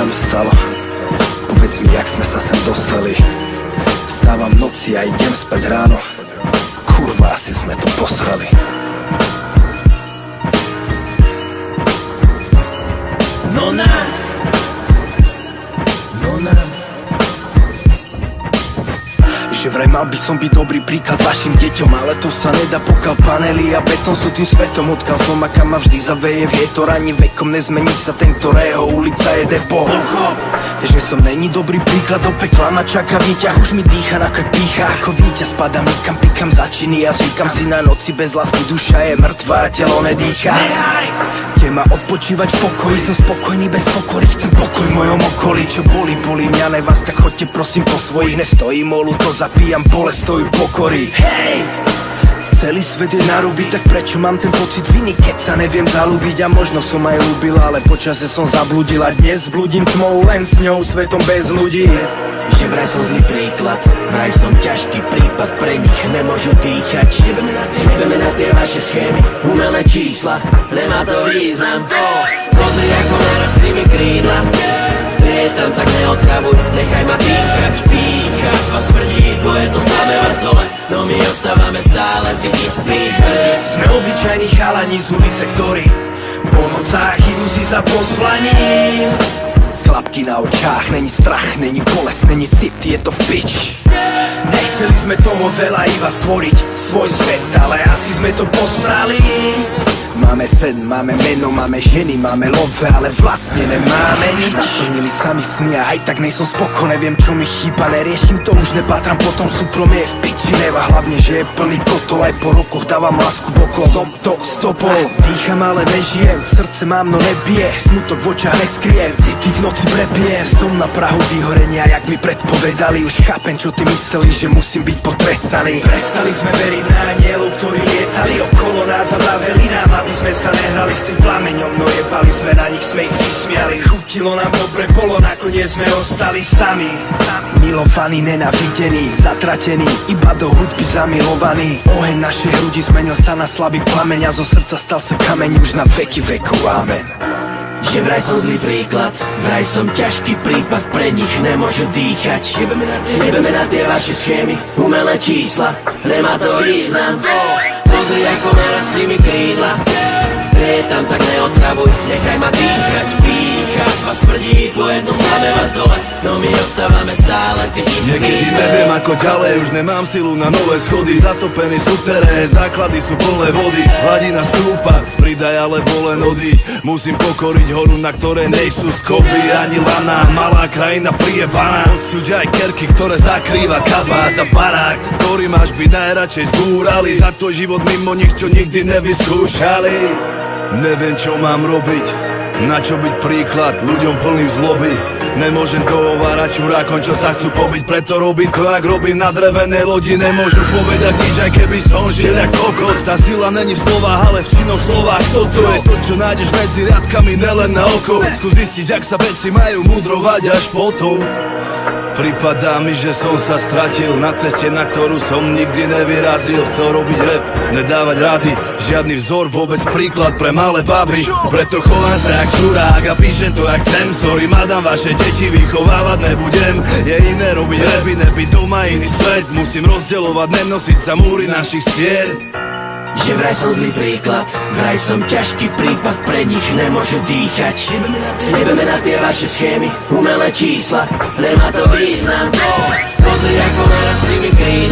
mi stalo? Povedz mi, jak sme sa sem dostali. Vstávam v noci a idem spať ráno. Kurva, asi sme to posrali. No na že vraj mal by som byť dobrý príklad vašim deťom, ale to sa nedá, pokiaľ panely a betón sú tým svetom. Odkiaľ som a kam ma vždy zaveje vietor, ani vekom nezmení sa ten, ktorého ulica je depo. Že som není dobrý príklad, do pekla ma čaká výťah. Už mi dýcha, na krk pícha ako víťaz. Padám nikam, pikam za činy a zvykam si na noci bez lásky. Duša je mŕtva a telo nedýcha. Kde ma odpočívať v pokoji, som spokojný bez pokory. Chcem pokoj v mojom okolí, čo boli mňa nevás, tak choďte prosím po svojich. Nestojím o ľúto, zapíjam bolesť, stojú pokory. Hej! Celý svet je naruby, tak prečo mám ten pocit viny, keď sa neviem zalúbiť? A možno som aj ľúbil, ale počase som zabludil. A dnes bludím tmou len s ňou, svetom bez ľudí. Že vraj som zlý príklad, vraj som ťažký prípad, pre nich nemôžu dýchať. Nebeme na tie vaše schémy, umelé čísla, nemá to význam. Pozri ako narastli mi krídla, je tam, tak neotravuj, nechaj ma dýchať. Pícha, z vás smrdí, po jednom dáme vás dole, no my ostávame stále tí istí smrdí. Sme obyčajní chalani z ulice, ktorí po nocách idú si za poslaním. Klapky na očách, není strach, není bolesť, není cit, je to v pič. Nechceli sme toho veľa, iba stvoriť svoj svet, ale asi sme to posrali. Máme sen, máme meno, máme ženy, máme love, ale vlastne nemáme nič. Naplnili sa mi sny a aj tak nejsom spoko, neviem čo mi chýba, neriešim to, už nepátram potom, súkromie je v piči neva. Hlavne, že je plný kotol, aj po rokoch dávam lásku bokom. Som to stopol, dýcham, ale nežijem, srdce mám, no nebije, smutok v očách neskriem, city v noci prebijem. Som na prahu vyhorenia, jak mi predpovedali, už chápem, čo ty mysleli, že musím byť potrestaný. Prestali sme veriť na anielov, ktorí lietali okolo nás a vraveli nám, aby sme sa nehrali s tým plameňom, no jebali sme na nich, sme ich vysmiali. Chutilo nám dobre, bolo, nakoniec sme ostali sami. Milovaní, nenávidení, zatratení, iba do hudby zamilovaní. Oheň našej hrudi zmenil sa na slabý plameň a zo srdca stal sa kameň už na veky vekov, amen. Že vraj som zlý príklad, vraj som ťažký prípad, pre nich nemôžu dýchať. Nebeme na tie vaše schémy, umelé čísla, nemá to význam. Pozri ako narastli mi krídla, je tam, tak neotravuj, nechaj ma dýchať. Pícha, z vás smrdí, po jednom dáme vás dole, no my ostávame stále tí istí. Niekedy neviem ako ďalej, už nemám silu na nové schody. Zatopený sú terén, základy sú plné vody. Hladina stúpa, pridaj alebo len odíď. Musím pokoriť horu, na ktoré nejsú skopy ani lana. Malá krajina priebaná, odsúď aj kerky, ktoré zakrýva kabát a barák, ktorý máš by najradšej zbúrali. Za tvoj život mimo nich, čo nikdy nevyskúšali. Neviem čo mám robiť, na čo byť príklad ľuďom plným zloby. Nemôžem dohovárať čurákom, čo sa chcú pobiť, preto robím to, jak robím na drevenej lodi. Nemôžu povedať nič, aj keby som žil jak kokot. Tá sila není v slovách, ale v činoch slovách. Toto je to, čo nájdeš medzi riadkami, nelen na oko. Skús zistiť, jak sa veci majú mudrovať až potom. Pripadá mi, že som sa stratil na ceste, na ktorú som nikdy nevyrazil. Chcel robiť rap, nedávať rady, žiadny vzor, vôbec príklad pre malé baby. Preto chovám sa jak čurák a píšem to jak chcem. Sorry madam, vaše deti vychovávať nebudem. Je iné robiť rap, iné byť doma, iný svet. Musím rozdeľovať, nenosiť za múry našich stien. Že vraj som zlý príklad, vraj som ťažký prípad, pre nich nemôžu dýchať. Nebeme na tie vaše schémy, umelé čísla, nemá to význam. Pozri ako narastli mi krídla,